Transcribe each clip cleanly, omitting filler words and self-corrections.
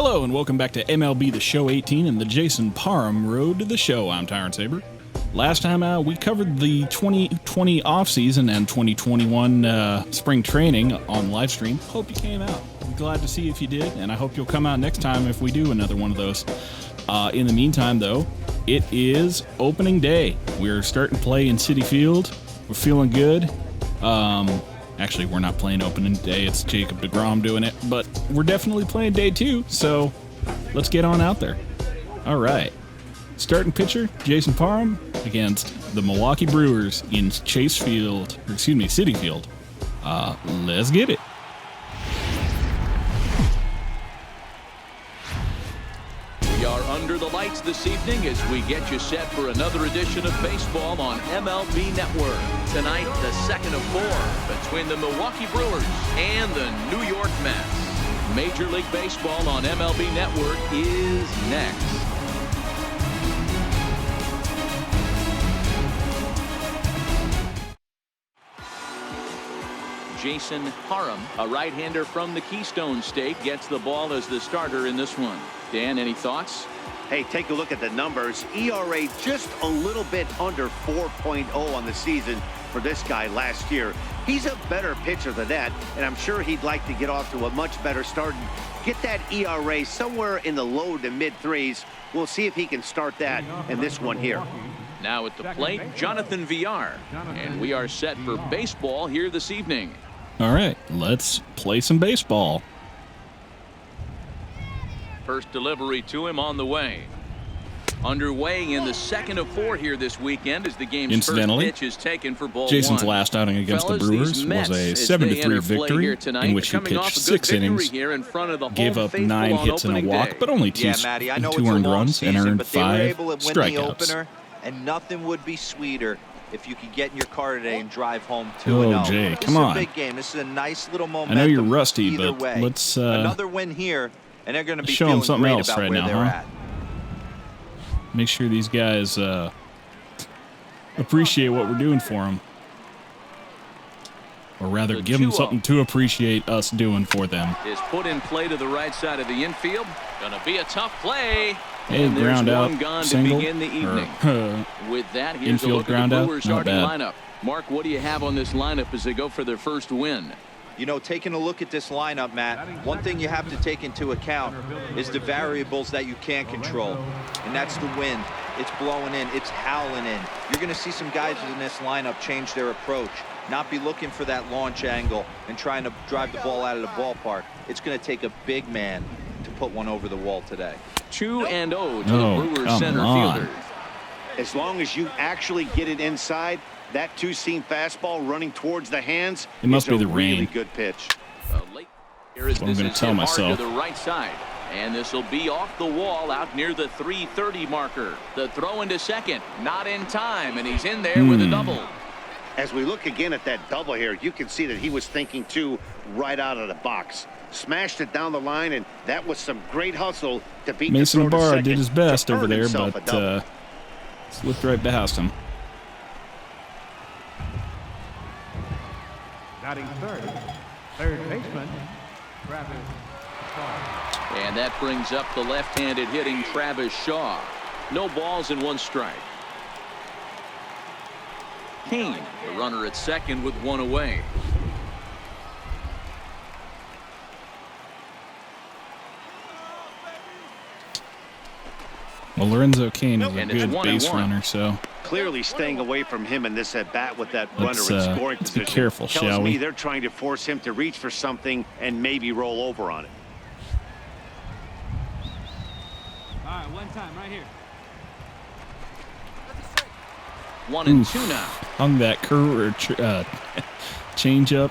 Hello and welcome back to MLB The Show 18 and the Jason Parham Road to the Show. I'm Tyrant Saber. Last time we covered the 2020 offseason and 2021 spring training on live stream. Hope you came out. I'm glad to see if you did, and I hope you'll come out next time if we do another one of those. In the meantime, though, it is opening day. We're starting to play in Citi Field. We're feeling good. Actually, we're not playing opening day. It's Jacob deGrom doing it, but we're definitely playing day 2, so let's get on out there. All right. Starting pitcher, Jason Parham against the Milwaukee Brewers in Citi Field. Let's get it. We are under the lights this evening as we get you set for another edition of baseball on MLB Network. Tonight, the second of 4 between the Milwaukee Brewers and the New York Mets. Major League Baseball on MLB Network is next. Jason Parham, a right-hander from the Keystone State, gets the ball as the starter in this one. Dan, any thoughts? Hey, take a look at the numbers. ERA just a little bit under 4.0 on the season for this guy last year. He's a better pitcher than that, and I'm sure he'd like to get off to a much better start and get that ERA somewhere in the low to mid threes. We'll see if he can start that in this one here. Now at the plate, Jonathan Villar, and we are set for baseball here this evening. All right, let's play some baseball. First delivery to him on the way. Underway in the second of 4 here this weekend as the game's first pitch is taken for ball Jason's 1. last outing against the Brewers was a 7-3 victory in which he pitched 6 innings, gave up 9 hits and a walk, but only 2 earned runs and earned 5 strikeouts. And nothing would be sweeter if you could get in your car today and drive home 2-0. Oh, Jay, come on. This is a big game. This is a nice little momentum. I know you're rusty, but way. let's another win here, and they're going to be show them something else about right where now, they're huh? at. Make sure these guys appreciate what we're doing for them. Or rather, give them something to appreciate us doing for them. Is put in play to the right side of the infield. Gonna be a tough play. Hey, and ground there's out, one gone single, to begin the evening. With that, here's infield a look ground at the out, Brewers not starting bad. lineup. Mark, what do you have on this lineup as they go for their first win? You know, taking a look at this lineup, Matt, one thing you have to take into account is the variables that you can't control, and that's the wind. It's blowing in, it's howling in. You're going to see some guys in this lineup change their approach, not be looking for that launch angle and trying to drive the ball out of the ballpark. It's going to take a big man to put one over the wall today. 2-0 to the Brewers center fielder. As long as you actually get it inside, that two-seam fastball running towards the hands, it must be the really rain. Good pitch. Here is I'm going to tell myself. To the right side, and this will be off the wall out near the 330 marker. The throw into second, not in time, and he's in there with a double. As we look again at that double here, you can see that he was thinking too right out of the box. Smashed it down the line, and that was some great hustle to beat Mason the throw to Ibarra second did his best over there, himself a double. but slipped right past him. Batting third baseman, Travis Shaw. And that brings up the left-handed hitting Travis Shaw. No balls and 1 strike. Kane, the runner at second with 1 away. Well, Lorenzo Kane is a And good base runner, so Clearly staying away from him in this at-bat with that runner in scoring let's position. be careful, Tells shall me we? they're trying to force him to reach for something and maybe roll over on it. All right, one time right here. 1-2 now. Hung that curve or change up.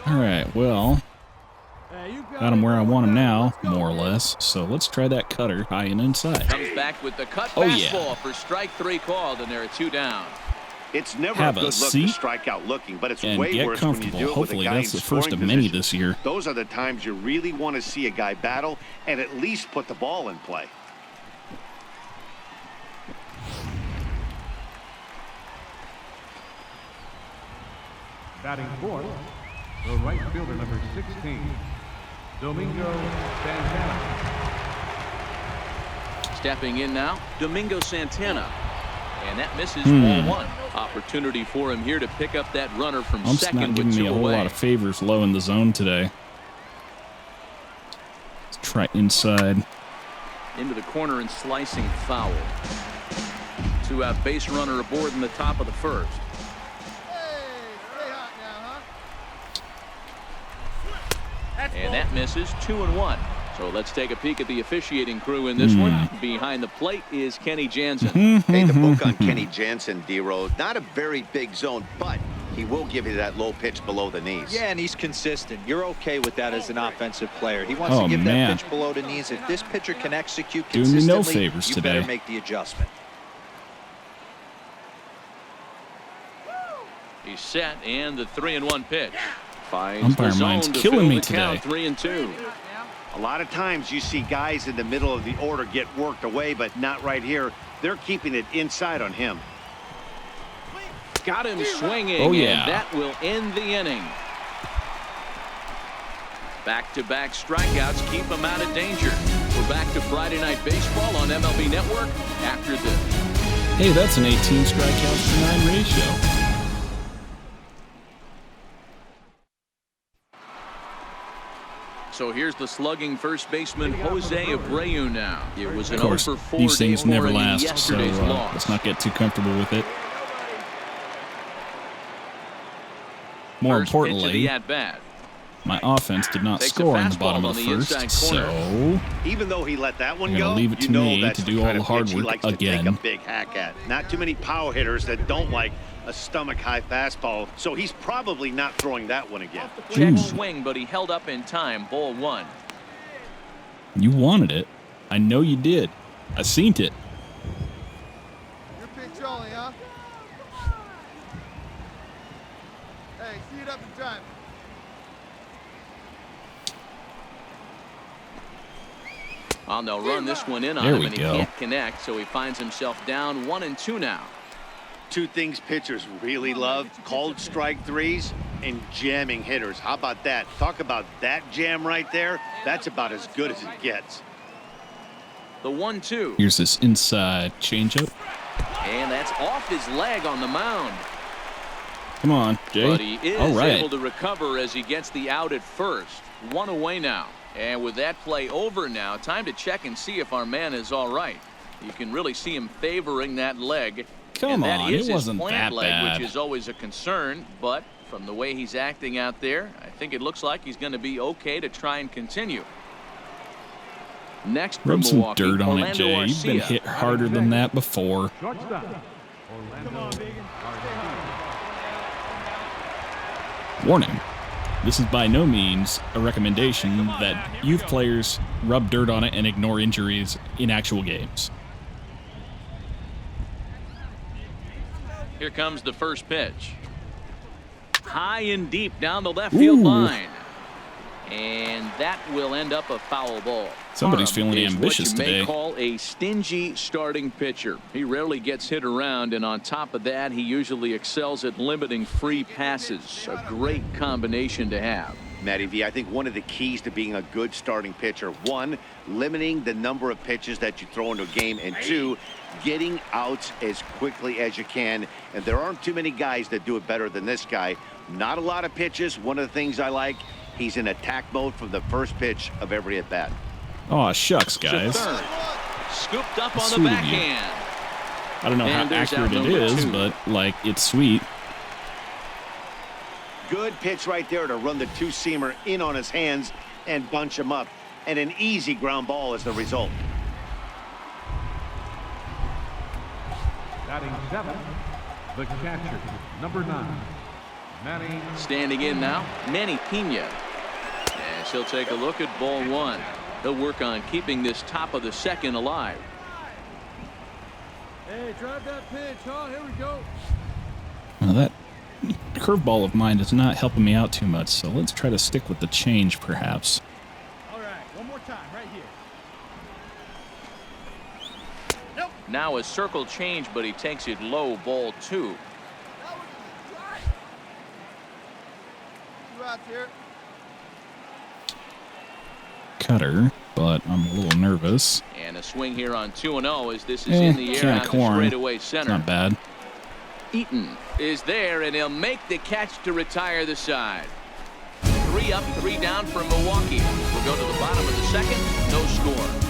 All right, well, got him where I want him now, more or less. So let's try that cutter high and inside. Comes back with the cut fastball for strike 3 called, and there are 2 down. It's never Have a a good look seat to strike out looking, but it's and way get worse when you comfortable. do it Hopefully with a guy that's in the first scoring of many position. this year. Those are the times you really want to see a guy battle and at least put the ball in play. Batting fourth, The right fielder, number 16, Domingo Santana. Stepping in now, Domingo Santana. And that misses ball one. Opportunity for him here to pick up that runner from I'm second not with giving me 2 a whole away. lot of favors low in the zone today. Let's try inside. Into the corner and slicing foul. To a base runner aboard in the top of the first. And that misses 2-1. So let's take a peek at the officiating crew in this one. Behind the plate is Kenny Jansen. Hey, the book on Kenny Jansen, D-Road, not a very big zone, but he will give you that low pitch below the knees. Yeah, and he's consistent. You're okay with that as an offensive player. He wants Oh, to give man. that pitch below the knees. If this pitcher can execute Doing me consistently, no favors you today. better make the adjustment. He's set, and the 3-1 pitch. Finds Umpire the zone mind's to killing fill me the today. count, 3-2. A lot of times you see guys in the middle of the order get worked away, but not right here. They're keeping it inside on him. Got him swinging, Oh, yeah. and that will end the inning. Back-to-back strikeouts keep him out of danger. We're back to Friday Night Baseball on MLB Network after this. Hey, that's an 18 strikeouts to 9 ratio. So here's the slugging first baseman Jose Abreu now. It was an Of course, 0-for-4 these day things for never him in last, so yesterday's loss. let's not get too comfortable with it. More First pitch of importantly, the at-bat. my offense did not Takes a score in the fastball bottom on of the the first, inside so corner. Even though he let that one I'm gonna go, leave it you to know me that's to the do all kind the of hard pitch he work likes to again. take a big hack at. Not too many power hitters that don't like a stomach-high fastball, so he's probably not throwing that one again. Check swing, but he held up in time. Ball one. You wanted it. I know you did. I seen it. Your pitch only, huh? Hey, see it up in time. Well, they'll run this one in on There him, we and he go. can't connect, so he finds himself down 1-2 now. Two things pitchers really love: called strike threes and jamming hitters. How about that? Talk about that jam right there. That's about as good as it gets. The 1-2. Here's this inside changeup. And that's off his leg on the mound. Come on, Jay. But he is All right. able to recover as he gets the out at first. One away now. And with that play over now, time to check and see if our man is all right. You can really see him favoring that leg. Come and that on, is it wasn't his plant that leg, bad. which is always a concern. But from the way he's acting out there, I think it looks like he's going to be okay to try and continue. Next from Rub some Milwaukee, dirt on it, Orlando Jay. You've been Arcia. hit harder than that before. Shortstop, Orlando Arcia. Warning. This is by no means a recommendation that youth players rub dirt on it and ignore injuries in actual games. Here comes the first pitch. High and deep down the left field Ooh. line. And that will end up a foul ball. Somebody's Parham feeling is ambitious what you today. may call a stingy starting pitcher. He rarely gets hit around, and on top of that, he usually excels at limiting free passes. A great combination to have. Matty V, I think one of the keys to being a good starting pitcher, one, limiting the number of pitches that you throw into a game, and two, getting outs as quickly as you can. And there aren't too many guys that do it better than this guy. Not a lot of pitches. One of the things I like, he's in attack mode from the first pitch of every at-bat. Oh, shucks, To guys. third. Scooped up on Sweet the of you. backhand. I don't know how And there's accurate out it number is, 2. but, like, it's sweet. Good pitch right there to run the two-seamer in on his hands and bunch him up. And an easy ground ball is the result. Batting seventh, the catcher, number 9, Manny. Standing in now, Manny Pena. And she'll take a look at ball one. They'll work on keeping this top of the second alive. Hey, drive that pitch, huh? Here we go. Well, that curveball of mine is not helping me out too much, so let's try to stick with the change, perhaps. All right, one more time, right here. Now a circle change, but he takes it low, ball 2. That was right. 2 outs here. Cutter, but I'm a little nervous. And a swing here on 2-0 as this is in the air can out of to corn. straightaway It's center. not bad. Eaton is there, and he'll make the catch to retire the side. 3 up, 3 down for Milwaukee. We'll go to the bottom of the second. No score.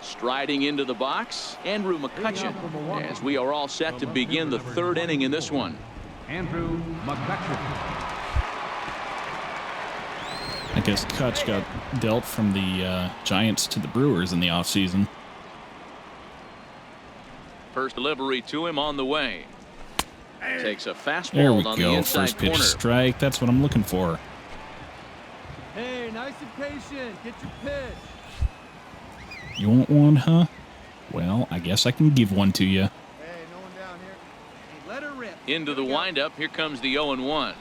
Striding into the box, Andrew McCutcheon, as we are all set to begin the 3rd inning in this one. Andrew McCutcheon. I guess Kutch got dealt from the Giants to the Brewers in the offseason. First delivery to him on the way. Takes a There fastball we on the go. inside First pitch corner. strike. That's what I'm looking for. Hey, nice and patient. Get your pitch. You want one, huh? Well, I guess I can give one to you. Hey, no one down here. Hey, let her rip. Into the windup. Here comes the 0-1.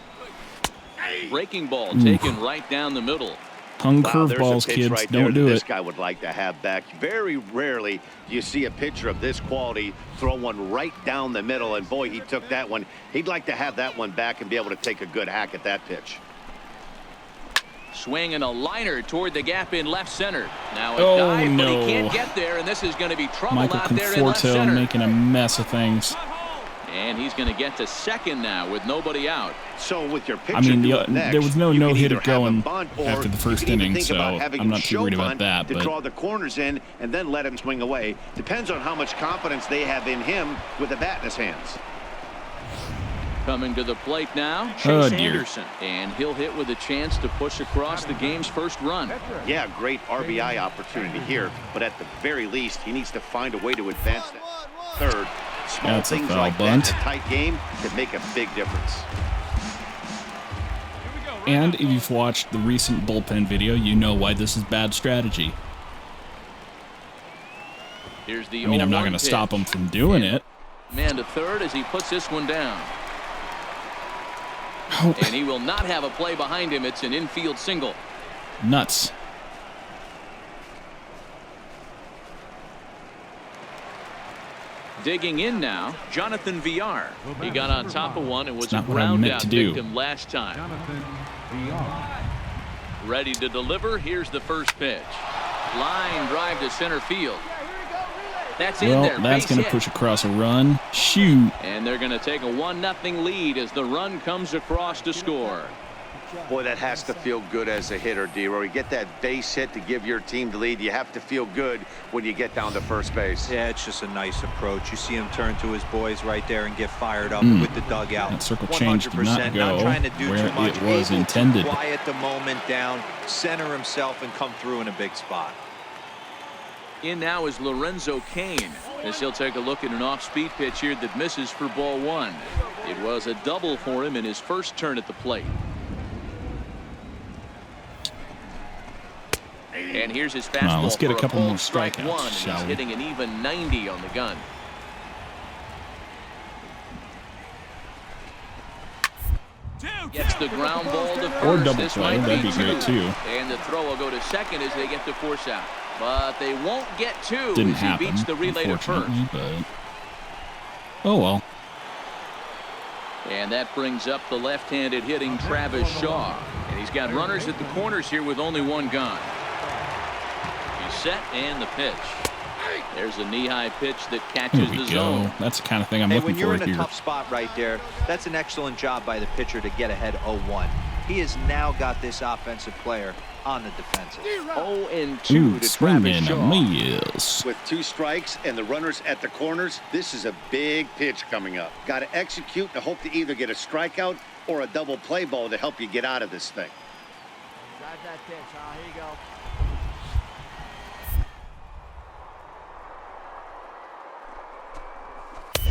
Breaking ball taken right down the middle. Hung Wow, there's a curveballs, pitch kids. right there Don't that do this it. guy would like to have back. Very rarely do you see a pitcher of this quality throw one right down the middle, and boy, he took that one. He'd like to have that one back and be able to take a good hack at that pitch. Swing and a liner toward the gap in left center. Now a Oh, dive, but no. he can't get there, and this is going to be trouble Michael out there in left Conforto center. making a mess of things. And he's going to get to second now with nobody out. So with your pitcher I mean, doing next, there was no you can no-hitter either have him going bunt, or after the you first can even inning, think so about having I'm him not too show worried about bunt that. to But draw the corners in and then let him swing away. Depends on how much confidence they have in him with the bat in his hands. Coming to the plate now, Oh, Chase dear. Anderson. And he'll hit with a chance to push across the game's first run. Yeah, great RBI opportunity here, but at the very least, he needs to find a way to advance that third. Small That's a things foul like bunt. that in a tight game could make a big difference. and if you've watched the recent bullpen video, you know why this is bad strategy. Here's the I mean, I'm not going to pitch. stop him from doing it. Man to third as he puts this one down. Oh, And he will not have a play behind him. It's an infield single. nuts. Digging in now, Jonathan VR. He got on top of one and was a not what I ground meant out to do. victim last time. Jonathan VR. Ready to deliver. Here's the first pitch. Line drive to center field. That's in Well, there. that's Base going to hit. push across a run. Shoot. And they're going to take a 1-0 lead as the run comes across to score. Boy, that has to feel good as a hitter, D-Roy. You get that base hit to give your team the lead. You have to feel good when you get down to first base. Yeah, it's just a nice approach. You see him turn to his boys right there and get fired up with the dugout. That circle change did 100%, not go trying to do where too much. it was Able intended. To quiet the moment down, center himself, and come through in a big spot. In now is Lorenzo Cain as he'll take a look at an off-speed pitch here that misses for ball one. It was a double for him in his first turn at the plate. And here's his fastball. let's get a for couple more pulled strike strikeouts, one, and shall he's we? hitting an even 90 on the gun. Gets the ground ball to first. Or double This play. might That'd be great, too. And the throw will go to second as they get the force out. But they won't get two Didn't as he happen, beats the relay to first. unfortunately, but oh well. And that brings up the left-handed hitting Travis Shaw. And he's got runners at the corners here with only one gone. He's set and the pitch. There's a knee-high pitch that catches Here we the go. zone. That's the kind of thing I'm Hey, looking when you're for in a here. tough spot right there, that's an excellent job by the pitcher to get ahead 0-1. He has now got this offensive player on the defensive. 0-2 Ooh, to swinging Travis a Shaw. miss. With 2 strikes and the runners at the corners, this is a big pitch coming up. Got to execute to hope to either get a strikeout or a double play ball to help you get out of this thing. Drive that pitch, huh? Here you go.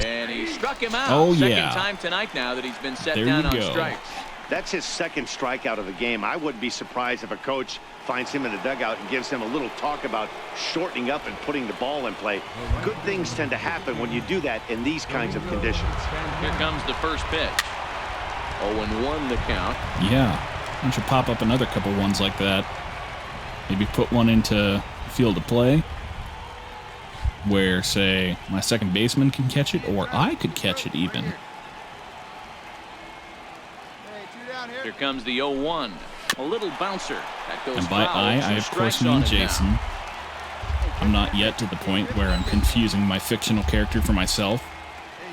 And he struck him out. Oh, Second yeah. time tonight now that he's been set There down you on go. strikes. That's his second strikeout of the game. I wouldn't be surprised if a coach finds him in the dugout and gives him a little talk about shortening up and putting the ball in play. Good things tend to happen when you do that in these kinds of conditions. Here comes the first pitch. 0-1 the count. Yeah, why don't you pop up another couple ones like that? Maybe put one into field of play. where, say, my second baseman can catch it, or I could catch it even. Here comes the 0-1. A little bouncer. That goes And by foul. I of course mean Jason. I'm not yet to the point where I'm confusing my fictional character for myself.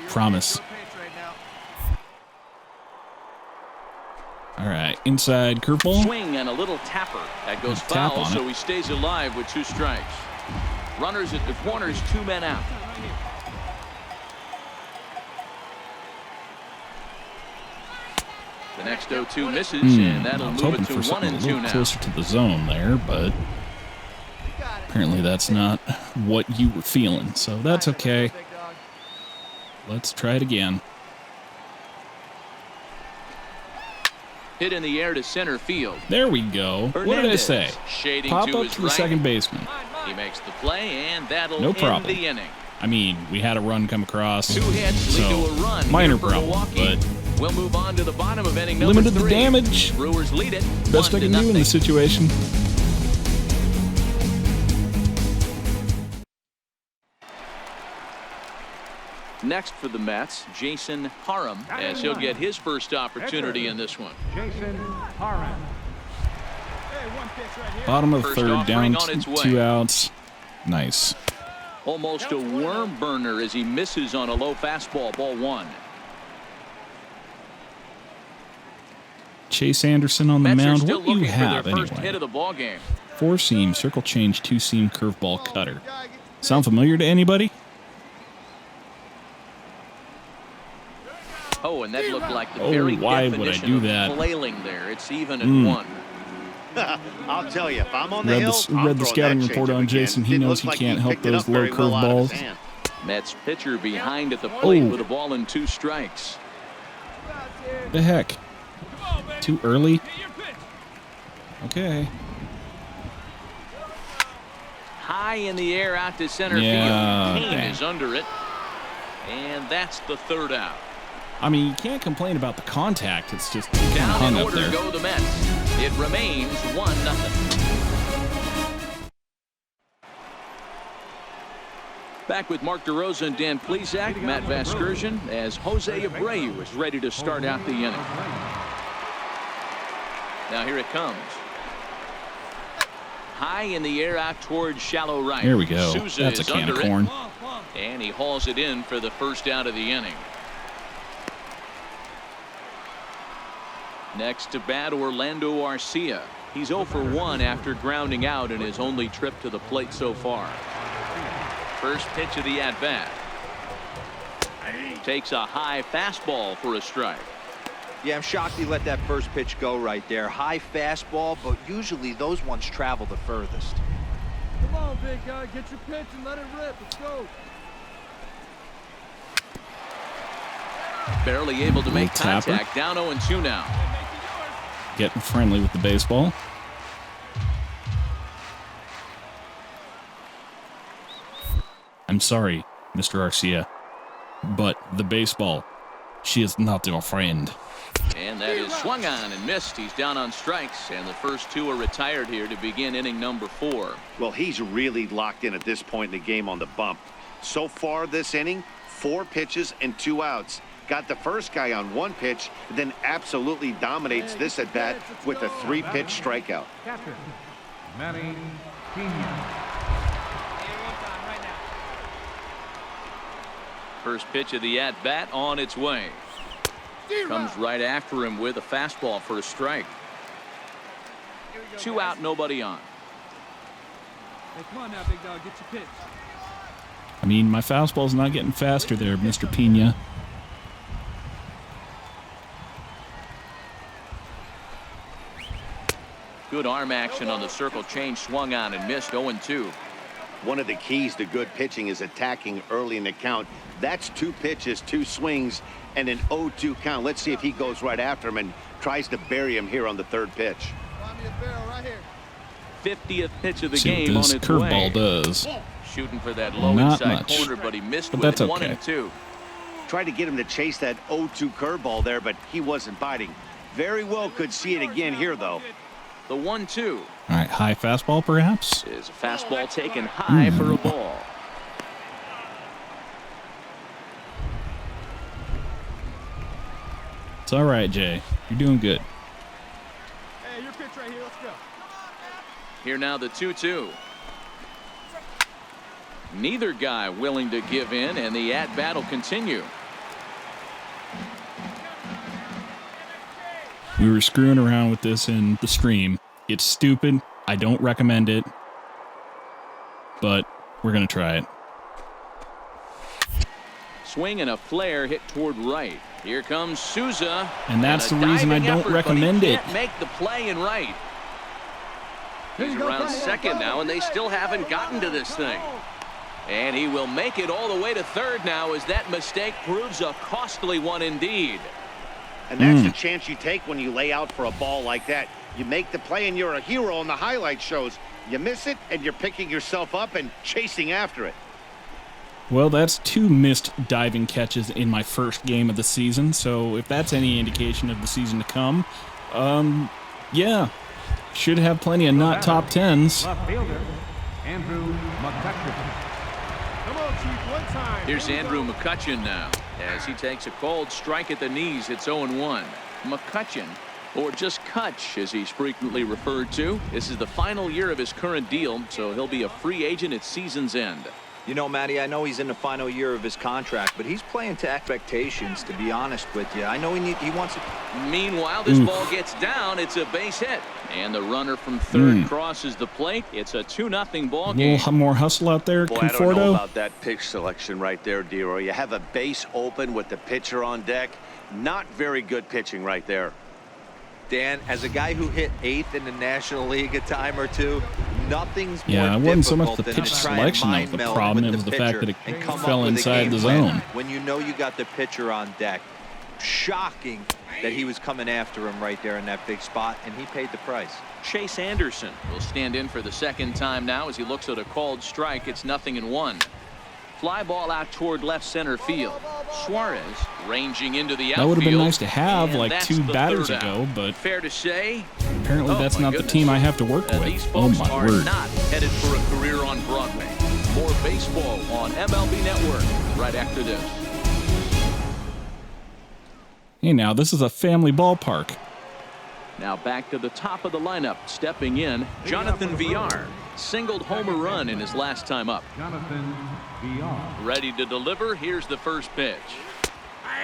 Promise. All right, inside curveball. Swing and a little tapper. That goes Tap foul, on so it. he stays alive with 2 strikes. Runners at the corners, 2 men out. The next 0-2 misses, and that'll I was move hoping it to for 1 something a and 2 little now. closer to the zone there, but apparently that's not what you were feeling, so that's okay. Let's try it again. Hit in the air to center field. There we go. What did I Hernandez say? Shading Pop to up his to the right. second baseman. He makes the play, and that'll No end problem. the inning. I mean, we had a run come across. 2 hits lead to a run minor here for problem, Milwaukee. but We'll move on to the bottom of inning number limited 3. the damage. Brewers lead it. Best I can do in 1-0. this situation. Next for the Mets, Jason Parham, as he'll get his first opportunity in this one. Jason Parham. Bottom of the First third, offering down on its way. 2 outs. Nice. Almost a worm burner as he misses on a low fastball, ball 1. Chase Anderson on the Mets are mound. still What do you looking for their have first hit anyway? of the ball game. 4-seam, circle change, 2-seam, curveball, cutter. Sound familiar to anybody? Oh, and that looked like the Oh, very why would I definition do of that? flailing there. It's even at 1. I'll tell you, if I'm on the Read hill, the I'm scouting throwing that report changeup on again. Jason. He Didn't knows look he like can't help picked it those up low very well out of his curveballs. hand. Mets pitcher behind at the plate Oh. with a ball and 2 strikes. The heck? Too early? Okay. High in the air out to center Yeah, field. Kane dang. is under it. And that's the 3rd out. I mean, you can't complain about the contact. It's just kind of Down hung in up order there. go the Mets. It remains 1-0. Back with Mark DeRosa and Dan Plesac, Matt Vasgersian, as Jose Abreu is ready to start out the inning. Now here it comes. High in the air out towards shallow right. There we go. Souza That's a is can of under it, corn. and he hauls it in for the first out of the inning. Next to bat, Orlando Arcia. He's 0 for 1 after grounding out in his only trip to the plate so far. First pitch of the at-bat. Takes a high fastball for a strike. Yeah, I'm shocked he let that first pitch go right there. High fastball, but usually those ones travel the furthest. Come on, big guy. Get your pitch and let it rip. Let's go. Barely able to make Little tapper. contact. Down 0-2 now. Getting friendly with the baseball. I'm sorry, Mr. Arcia, but the baseball, she is not your friend. And that is swung on and missed. He's down on strikes, and the first 2 are retired here to begin inning number 4. Well, he's really locked in at this point in the game on the bump. So far this inning, 4 pitches and 2 outs. Got the first guy on 1 pitch, then absolutely dominates this at bat with a 3-pitch strikeout. Captain Manny Pena. First pitch of the at-bat on its way. Comes right after him with a fastball for a strike. 2 out, nobody on. Hey, come on now, big dog. Get your pitch. I mean, my fastball's not getting faster there, Mr. Pena. Good arm action on the circle change, swung on and missed. 0-2. One of the keys to good pitching is attacking early in the count. That's 2 pitches, 2 swings, and an 0-2 count. Let's see if he goes right after him and tries to bury him here on the 3rd pitch. Find me a barrel right here. 50th pitch of the See what game on this its way. curveball does. Shooting for that low Not inside much, corner, but he missed but with that's it. 1 okay. and 2. Tried to get him to chase that 0-2 curveball there, but he wasn't biting. Very well could see it again here, though. The 1-2 All right, high fastball perhaps? is a fastball taken high for a ball. It's all right, Jay. You're doing good. Hey, your pitch right here. Let's go. Here now the 2-2. Neither guy willing to give in, and the at-bat will continue. We were screwing around with this in the stream. It's stupid. I don't recommend it. But we're going to try it. Swing and a flare hit toward right. Here comes Souza. And that's the reason I don't recommend it. Can't make the play in right. He's around second now, and they still haven't gotten to this thing. And he will make it all the way to third now, as that mistake proves a costly one indeed. And that's the chance you take when you lay out for a ball like that. You make the play and you're a hero on the highlight shows. You miss it and you're picking yourself up and chasing after it. Well, that's 2 missed diving catches in my first game of the season. So if that's any indication of the season to come, yeah, should have plenty of not top 10s. Left fielder, Andrew McCutcheon. Come on, Chief, one time. Here's Andrew McCutcheon now, as he takes a cold strike at the knees. It's 0-1. McCutcheon, or just Kutch, as he's frequently referred to. This is the final year of his current deal, so he'll be a free agent at season's end. You know, Matty, I know he's in the final year of his contract, but he's playing to expectations, to be honest with you. I know he wants it. Meanwhile, this ball gets down. It's a base hit. And the runner from third crosses the plate. It's a 2-0 ball game. A little more hustle out there, Boy, I don't know Conforto. about that pitch selection right there, Dero. You have a base open with the pitcher on deck. Not very good pitching right there. Dan, as a guy who hit 8th in the National League a time or two, nothing's Yeah, more it wasn't so much difficult the than pitch to try and selection that was mind the meld problem. with It was the fact pitcher that it and come fell up with a inside game the plan zone. when you know you got the pitcher on deck. Shocking that he was coming after him right there in that big spot, and he paid the price. Chase Anderson will stand in for the second time now as he looks at a called strike. It's 0-1. Fly ball out toward left center field. Suarez ranging into the outfield. That would have been nice to have and like that's 2 the batters third ago, out. but Fair to say, apparently that's my not goodness. the team I have to work These with. Oh folks my are word. not headed for a career on Broadway. More baseball on MLB Network right after this. Hey, now this is a family ballpark. Now back to the top of the lineup. Stepping in, Jonathan Villar. Singled homer run in his last time up. Jonathan Villar. Ready to deliver. Here's the first pitch.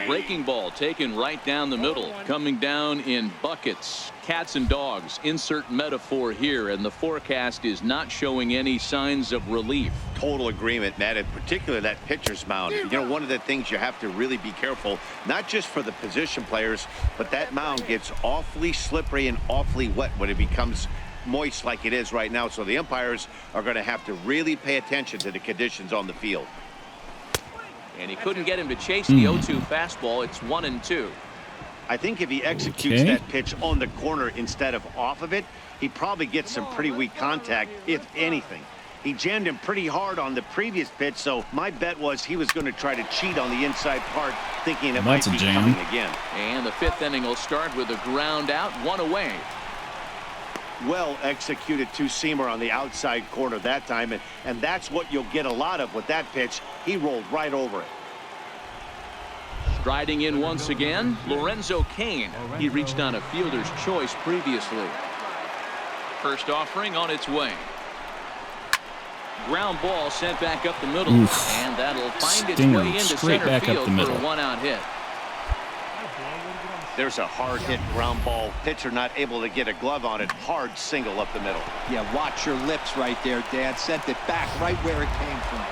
Breaking ball taken right down the middle. Coming down in buckets. Cats and dogs. Insert metaphor here. And the forecast is not showing any signs of relief. Total agreement, Matt, in particular that pitcher's mound. You know, one of the things you have to really be careful, not just for the position players, but that mound gets awfully slippery and awfully wet when it becomes moist like it is right now. So the umpires are going to have to really pay attention to the conditions on the field. And he couldn't get him to chase the 0-2 fastball. It's 1-2. I think if he executes Okay. that pitch on the corner instead of off of it, he probably gets some pretty weak contact, if anything. He jammed him pretty hard on the previous pitch, so my bet was he was going to try to cheat on the inside part, thinking it might That's a be jam. coming again. And the 5th inning will start with a ground out, 1 away. Well executed two-seamer on the outside corner that time, and that's what you'll get a lot of with that pitch. He rolled right over it. Striding in once again, Lorenzo Cain. He reached on a fielder's choice previously. First offering on its way. Ground ball sent back up the middle. Oof. And that'll find its Stinger way into straight center back up field the for middle. a 1-out hit. There's a hard hit ground ball. Pitcher not able to get a glove on it. Hard single up the middle. Yeah, watch your lips right there, Dad. Sent it back right where it came from.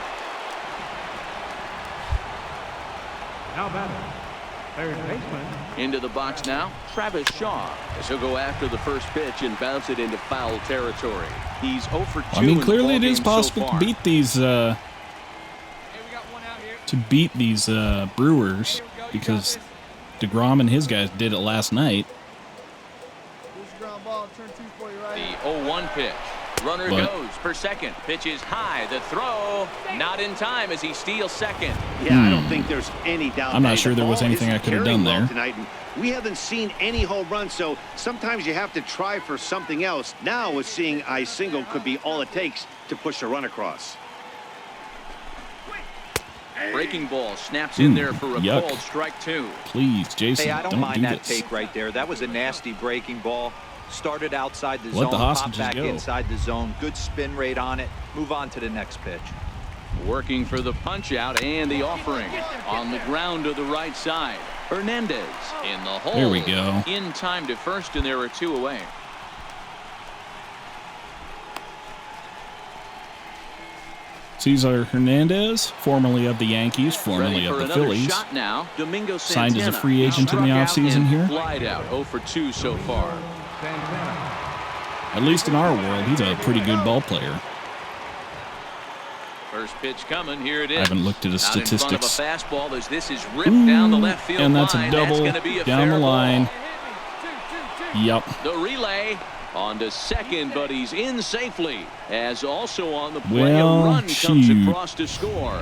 Now batting, third baseman. Into the box now, Travis Shaw. As he'll go after the first pitch and bounce it into foul territory. He's 0 for 2. I mean, in the clearly it ballgame is possible so to far. beat these Brewers because DeGrom and his guys did it last night. Here's the ground ball, turn 2 for you right The here. 0-1 pitch. Runner But- goes for second. Pitch is high. The throw not in time as he steals second. Yeah, I don't think there's any doubt. I'm not that sure the there was ball anything isn't I could have carrying done well there. tonight, and we haven't seen any home runs, so sometimes you have to try for something else. Now, with seeing I single could be all it takes to push a run across. Breaking ball snaps in there for a yuck. called strike 2. Please, Jason, Hey, I don't do mind that this. take right there. That was a nasty breaking ball. Started outside the Let zone, the popped hostages back go. inside the zone. Good spin rate on it. Move on to the next pitch. Working for the punch out and the offering on the ground to the right side. Hernandez in the hole. There we go. In time to first, and there are 2 away. Cesar Hernandez, formerly of the Yankees, formerly Ready of for the another Phillies, shot now. Domingo signed as a Santana. free agent in the Struck out offseason and here. Flied out 0 for 2 so far. Santana. At least in our world, he's a pretty good ball player. First pitch coming. Here it is. I haven't looked at his Out in front of a statistics. fastball as this is ripped down the left field And that's a line. double Gonna be a down fair the line. ball. Yep. The relay on to second, but he's in safely. As also on the play, Well, a run comes shoot. across to score.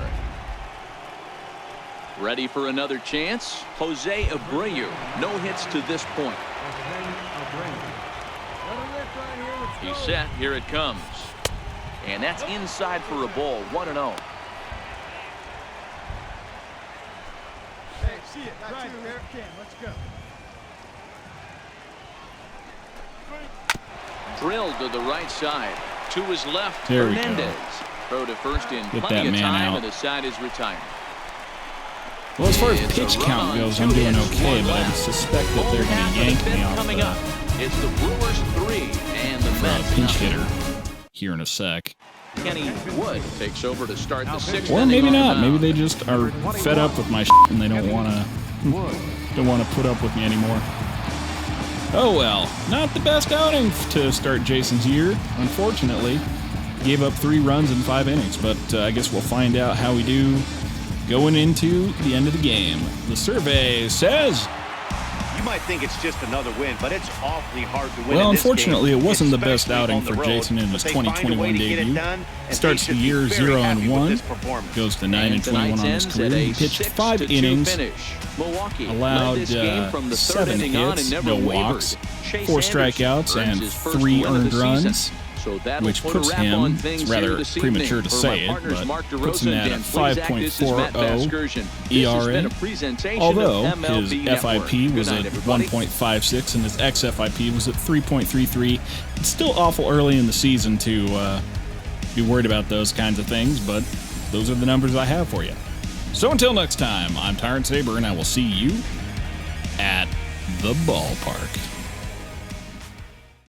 Ready for another chance? Jose Abreu. No hits to this point. He's set. Here it comes. And that's inside for a ball. 1-0. Hey, see it. Got two here. Let's go. Drilled to the right side. To his left, There we go. Hernandez. Throw to first in Get plenty that of man time, out. and the side is retired. Well, as far as It's a pitch run count on goes, 2 I'm doing hits, okay, 1 but I left. suspect that they're Full half going of to the yank me fifth off coming up. It's the Brewers 3 and the the Mets pinch nothing. hitter here in a sec. Kenny Wood takes over to start the 6th Or inning maybe on the not. Maybe mound. they just are fed up with my and they don't want to put up with me anymore. Oh well, not the best outing to start Jason's year, unfortunately. Gave up 3 runs in 5 innings, but I guess we'll find out how we do going into the end of the game. The survey says... You might think it's just another win, but it's awfully hard to win. Well, in this unfortunately, game, it wasn't the best especially outing on the for road, Jason in but his they find a way 2021 to get it debut. done, and Starts they the should be year very happy with 0-1, this performance. goes to 9-21 And tonight's on his ends career. at a He pitched 5 6-2 innings, finish. Milwaukee led allowed this game from the third 7 inning on and hits, never no wavered. walks, Chase 4 Anderson strikeouts, earns and his first 3 win of earned the season. runs, So that'll which put puts a wrap him, on it's things rather here this premature evening. to For say my it, partners, but Mark puts him DeRosa at and a Dan Plesac, this is Matt 5.40 Vasgersian. This has been a ERA, presentation although of MLB his Network. FIP was Good at night, everybody. 1.56 and his xFIP was at 3.33. It's still awful early in the season to be worried about those kinds of things, but those are the numbers I have for you. So until next time, I'm Tyrant Saber, and I will see you at the ballpark.